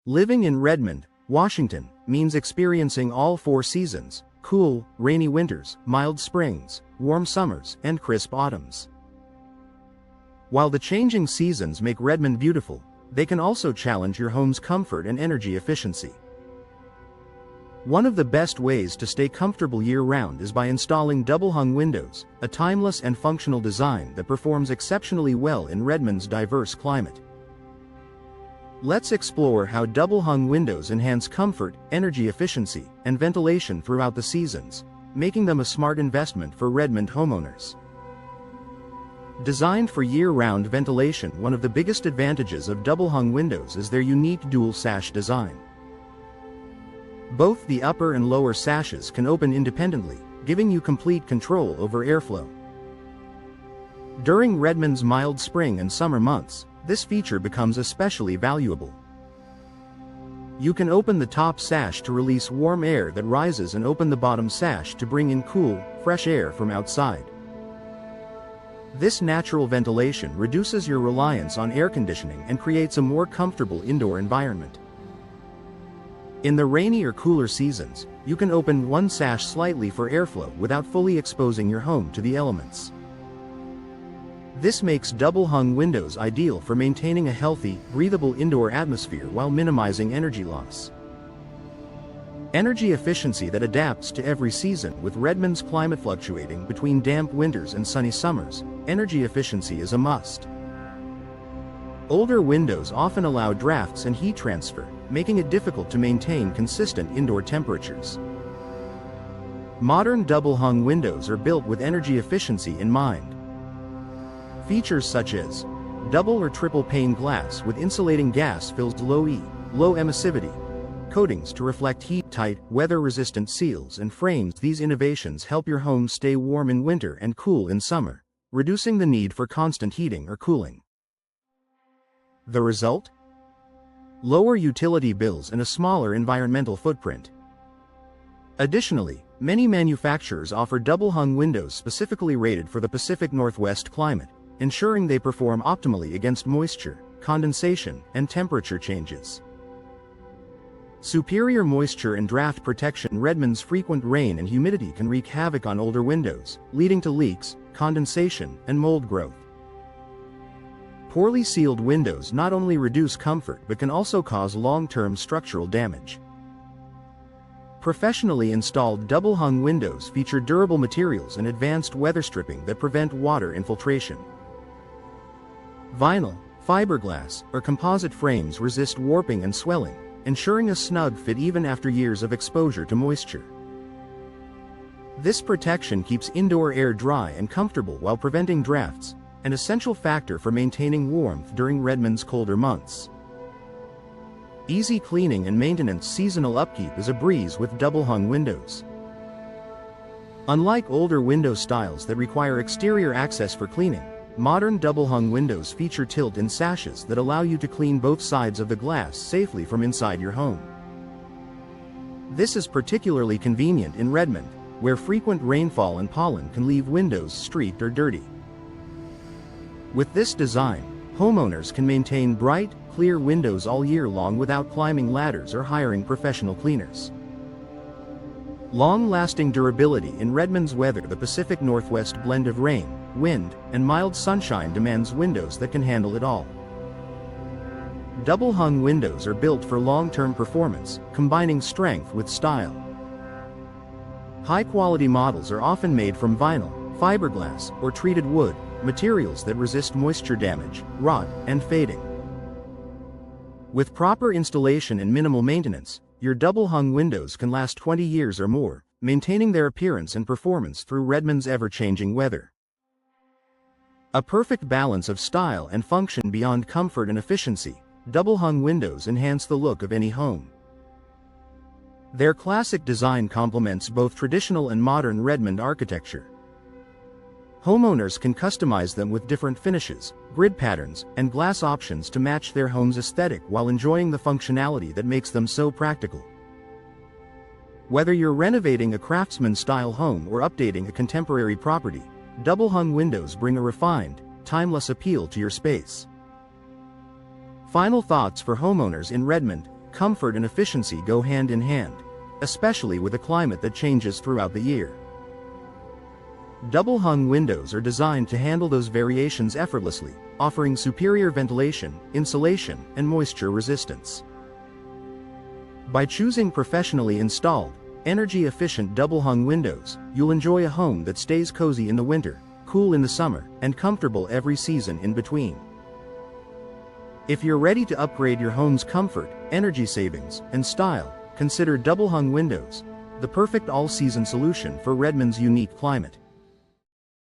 Living in Redmond, Washington, means experiencing all 4 seasons: cool, rainy winters, mild springs, warm summers, and crisp autumns. While the changing seasons make Redmond beautiful, they can also challenge your home's comfort and energy efficiency. One of the best ways to stay comfortable year-round is by installing double-hung windows, a timeless and functional design that performs exceptionally well in Redmond's diverse climate. Let's explore how double-hung windows enhance comfort, energy efficiency, and ventilation throughout the seasons, making them a smart investment for Redmond homeowners. Designed for year-round ventilation, one of the biggest advantages of double-hung windows is their unique dual-sash design. Both the upper and lower sashes can open independently, giving you complete control over airflow. During Redmond's mild spring and summer months, this feature becomes especially valuable. You can open the top sash to release warm air that rises and open the bottom sash to bring in cool, fresh air from outside. This natural ventilation reduces your reliance on air conditioning and creates a more comfortable indoor environment. In the rainy or cooler seasons, you can open one sash slightly for airflow without fully exposing your home to the elements. This makes double-hung windows ideal for maintaining a healthy, breathable indoor atmosphere while minimizing energy loss. Energy efficiency that adapts to every season. With Redmond's climate fluctuating between damp winters and sunny summers, energy efficiency is a must. Older windows often allow drafts and heat transfer, making it difficult to maintain consistent indoor temperatures. Modern double-hung windows are built with energy efficiency in mind. Features such as double or triple pane glass with insulating gas-filled low-E, low emissivity coatings to reflect heat, tight, weather-resistant seals and frames. These innovations help your home stay warm in winter and cool in summer, reducing the need for constant heating or cooling. The result? Lower utility bills and a smaller environmental footprint. Additionally, many manufacturers offer double-hung windows specifically rated for the Pacific Northwest climate, ensuring they perform optimally against moisture, condensation, and temperature changes. Superior moisture and draft protection. Redmond's frequent rain and humidity can wreak havoc on older windows, leading to leaks, condensation, and mold growth. Poorly sealed windows not only reduce comfort but can also cause long-term structural damage. Professionally installed double-hung windows feature durable materials and advanced weather stripping that prevent water infiltration. Vinyl, fiberglass, or composite frames resist warping and swelling, ensuring a snug fit even after years of exposure to moisture. This protection keeps indoor air dry and comfortable while preventing drafts, an essential factor for maintaining warmth during Redmond's colder months. Easy cleaning and maintenance. Seasonal upkeep is a breeze with double-hung windows. Unlike older window styles that require exterior access for cleaning, modern double-hung windows feature tilt-in sashes that allow you to clean both sides of the glass safely from inside your home. This is particularly convenient in Redmond, where frequent rainfall and pollen can leave windows streaked or dirty. With this design, homeowners can maintain bright, clear windows all year long without climbing ladders or hiring professional cleaners. Long-lasting durability. In Redmond's weather, the Pacific Northwest blend of rain, wind, and mild sunshine demands windows that can handle it all. Double-hung windows are built for long-term performance, combining strength with style. High-quality models are often made from vinyl, fiberglass, or treated wood, materials that resist moisture damage, rot, and fading. With proper installation and minimal maintenance, your double-hung windows can last 20 years or more, maintaining their appearance and performance through Redmond's ever-changing weather. A perfect balance of style and function. Beyond comfort and efficiency, double-hung windows enhance the look of any home. Their classic design complements both traditional and modern Redmond architecture. Homeowners can customize them with different finishes, grid patterns, and glass options to match their home's aesthetic while enjoying the functionality that makes them so practical. Whether you're renovating a craftsman-style home or updating a contemporary property, double-hung windows bring a refined, timeless appeal to your space. Final thoughts for homeowners in Redmond: comfort and efficiency go hand in hand, especially with a climate that changes throughout the year. Double-hung windows are designed to handle those variations effortlessly, offering superior ventilation, insulation, and moisture resistance. By choosing professionally installed, energy-efficient double-hung windows, you'll enjoy a home that stays cozy in the winter, cool in the summer, and comfortable every season in between. If you're ready to upgrade your home's comfort, energy savings, and style, consider double-hung windows, the perfect all-season solution for Redmond's unique climate.